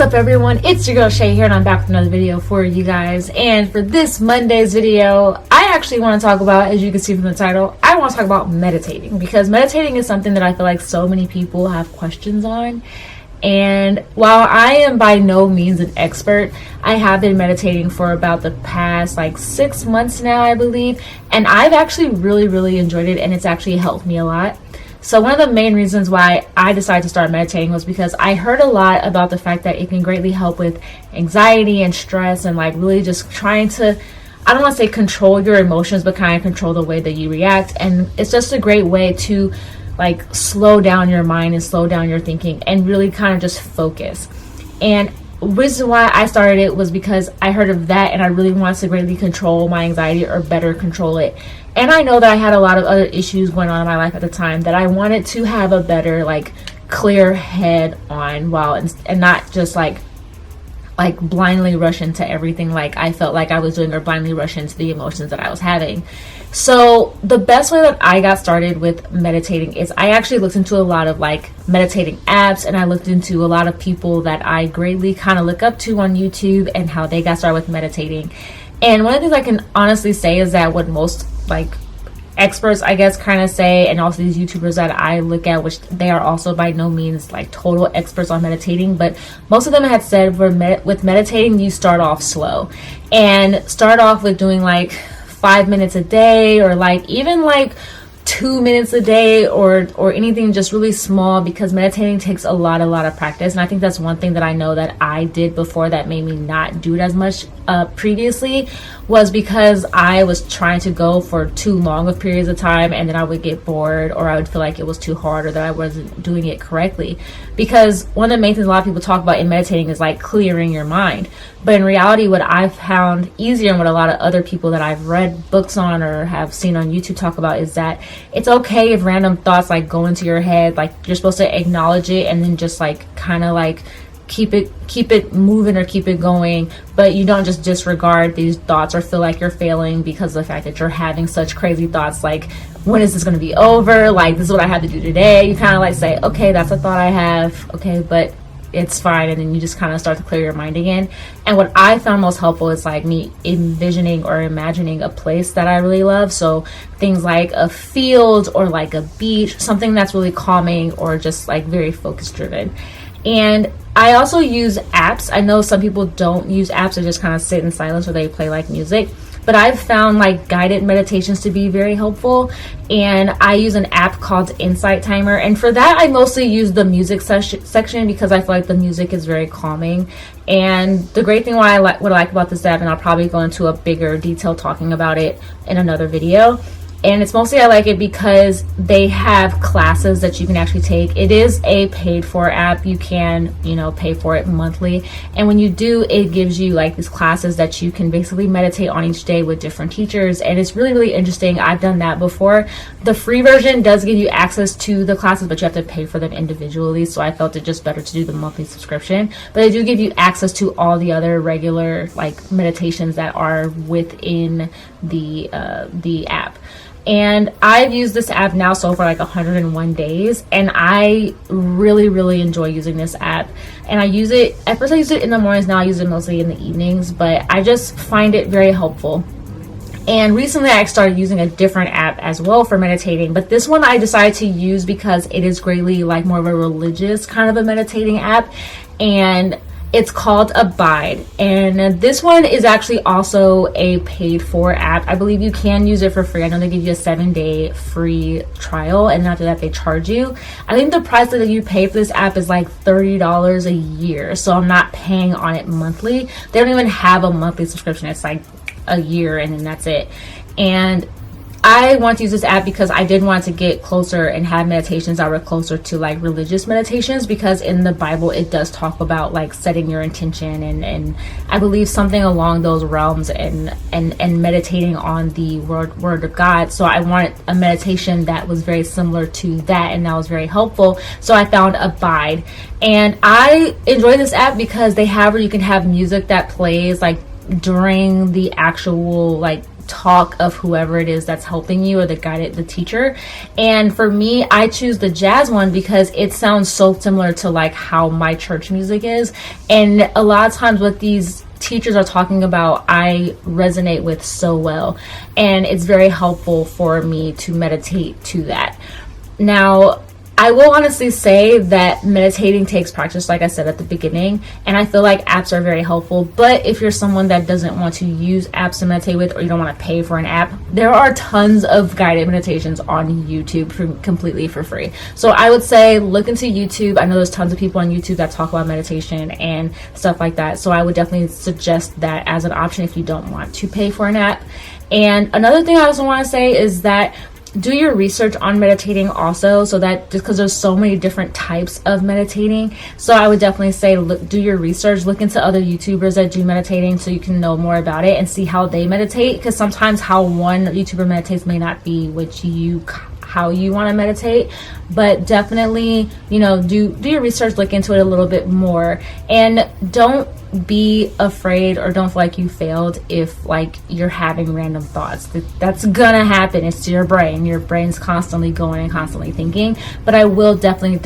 up, everyone? It's your girl Shay here, and I'm back with another video for you guys. And for this Monday's video, I actually want to talk about, as you can see from the title, I want to talk about meditating, because meditating is something that I feel like so many people have questions on. And while I am by no means an expert, I have been meditating for about the past 6 months now, I believe, and I've actually really enjoyed it, and it's actually helped me a lot. So one of the main reasons why I decided to start meditating was because I heard a lot about the fact that it can greatly help with anxiety and stress, and really just trying to, I don't want to say control your emotions, but kind of control the way that you react. And it's just a great way to slow down your mind and slow down your thinking and really kind of just focus. And the reason why I started it was because I heard of that, and I really wanted to greatly control my anxiety, or better control it. And I know that I had a lot of other issues going on in my life at the time that I wanted to have a better clear head on, and not just blindly rush into everything I felt like I was doing, or blindly rush into the emotions that I was having. So the best way that I got started with meditating is I actually looked into a lot of meditating apps, and I looked into a lot of people that I greatly kind of look up to on YouTube and how they got started with meditating. And one of the things I can honestly say is that what most experts, I guess, kind of say, and also these YouTubers that I look at, which they are also by no means total experts on meditating, but most of them had said with meditating, you start off slow and start off with doing 5 minutes a day, or even 2 minutes a day, or anything just really small, because meditating takes a lot of practice. And I think that's one thing that I know that I did before that made me not do it as much previously, was because I was trying to go for too long of periods of time, and then I would get bored, or I would feel like it was too hard, or that I wasn't doing it correctly. Because one of the main things a lot of people talk about in meditating is clearing your mind. But in reality, what I've found easier, and what a lot of other people that I've read books on or have seen on YouTube talk about, is that it's okay if random thoughts go into your head. You're supposed to acknowledge it, and then just kind of keep it moving, or keep it going. But you don't just disregard these thoughts or feel like you're failing because of the fact that you're having such crazy thoughts when is this going to be over, this is what I have to do today. You kind of say, okay, that's a thought I have, okay, but it's fine. And then you just kind of start to clear your mind again. And what I found most helpful is me envisioning or imagining a place that I really love. So things like a field, or a beach, something that's really calming, or just very focus driven. And I also use apps. I know some people don't use apps, they just kind of sit in silence, or they play music. But I've found guided meditations to be very helpful, and I use an app called Insight Timer. And for that, I mostly use the music section, because I feel like the music is very calming. And the great thing what I like about this app, and I'll probably go into a bigger detail talking about it in another video, and it's mostly I like it because they have classes that you can actually take. It is a paid for app. You can, pay for it monthly. And when you do, it gives you these classes that you can basically meditate on each day with different teachers. And it's really interesting. I've done that before. The free version does give you access to the classes, but you have to pay for them individually. So I felt it just better to do the monthly subscription. But they do give you access to all the other regular meditations that are within the app. And I've used this app now so for 101 days, and I really enjoy using this app. And I use it, at first I used it in the mornings, now I use it mostly in the evenings, but I just find it very helpful. And recently I started using a different app as well for meditating, but this one I decided to use because it is greatly more of a religious kind of a meditating app, and it's called Abide. And this one is actually also a paid for app. I believe you can use it for free. I know they give you a 7-day free trial, and after that they charge you. I think the price that you pay for this app is $30 a year. So I'm not paying on it monthly. They don't even have a monthly subscription. It's a year, and then that's it. And I want to use this app because I did want to get closer and have meditations that were closer to religious meditations, because in the Bible it does talk about setting your intention, and I believe something along those realms, and meditating on the word of God. So I wanted a meditation that was very similar to that, and that was very helpful. So I found Abide, and I enjoy this app because they have where you can have music that plays during the actual like talk of whoever it is that's helping you, or the teacher. And for me, I choose the jazz one because it sounds so similar to like how my church music is, and a lot of times what these teachers are talking about I resonate with so well, and it's very helpful for me to meditate to that. Now, I will honestly say that meditating takes practice, like I said at the beginning, and I feel like apps are very helpful. But if you're someone that doesn't want to use apps to meditate with, or you don't want to pay for an app, there are tons of guided meditations on YouTube completely for free. So I would say look into YouTube. I know there's tons of people on YouTube that talk about meditation and stuff like that. So I would definitely suggest that as an option if you don't want to pay for an app. And another thing I also want to say is that do your research on meditating also, so that just because there's so many different types of meditating. So I would definitely say do your research, look into other YouTubers that do meditating so you can know more about it and see how they meditate, because sometimes how one YouTuber meditates may not be how you want to meditate. But definitely, do your research, look into it a little bit more, and don't be afraid or don't feel like you failed if like you're having random thoughts. That's gonna happen. It's your brain's constantly going and constantly thinking. But I will definitely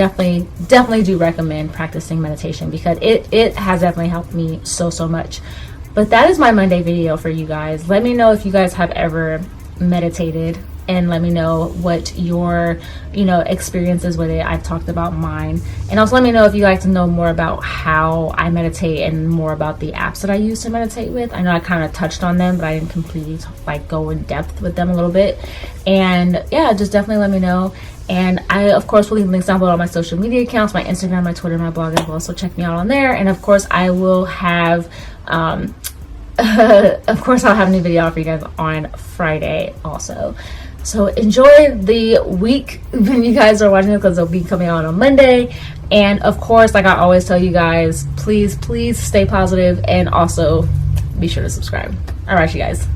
do recommend practicing meditation, because it has definitely helped me so much. But that is my Monday video for you guys. Let me know if you guys have ever meditated, and let me know what your experiences with it. I've talked about mine, and also let me know if you like to know more about how I meditate and more about the apps that I use to meditate with. I know I kind of touched on them, but I didn't completely go in depth with them a little bit. And yeah, just definitely let me know. And I of course will leave links down below on my social media accounts, my Instagram, my Twitter, my blog as well, so check me out on there. And of course I will have of course I'll have a new video out for you guys on Friday also. So enjoy the week when you guys are watching it, because it'll be coming out on Monday. And of course, like I always tell you guys, please stay positive, and also be sure to subscribe. All right, you guys.